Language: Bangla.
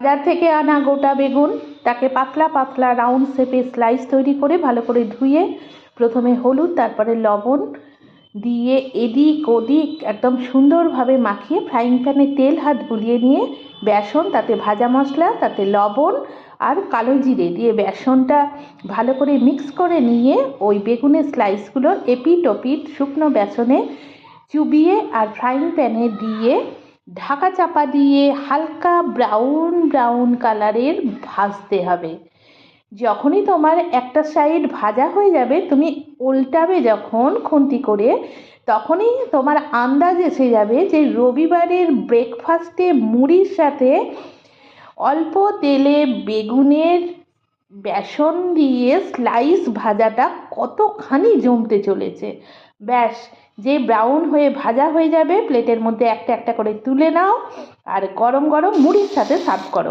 বাজার থেকে আনা গোটা বেগুন, তাকে পাতলা পাতলা রাউন্ড শেপে স্লাইস তৈরি করে ভালো করে ধুয়ে প্রথমে হলুদ তারপরে লবণ দিয়ে এদিক ওদিক একদম সুন্দরভাবে মাখিয়ে ফ্রাইং প্যানে তেল হাত বুলিয়ে নিয়ে বেসন, তাতে ভাজা মশলা, তাতে লবণ আর কালো জিরে দিয়ে বেসনটা ভালো করে মিক্স করে নিয়ে ওই বেগুনের স্লাইসগুলো এপিট ওপিট শুকনো বেসনে চুবিয়ে আর ফ্রাইং প্যানে দিয়ে ঢাকা চাপা দিয়ে হালকা ব্রাউন ব্রাউন কালারের ভাজতে হবে। যখনই তোমার একটা সাইড ভাজা হয়ে যাবে, তুমি উল্টাবে যখন খুন্তি করে, তখনই তোমার আন্দাজ এসে যাবে যে রবিবারের ব্রেকফাস্টে মুড়ির সাথে অল্প তেলে বেগুনের বেসন দিয়ে স্লাইস ভাজাটা কতখানি জমতে চলেছে। ব্যাস, যে ব্রাউন হয়ে ভাজা হয়ে যাবে প্লেটের মধ্যে একটা একটা করে তুলে নাও আর গরম গরম মুড়ির সাথে সার্ভ করো।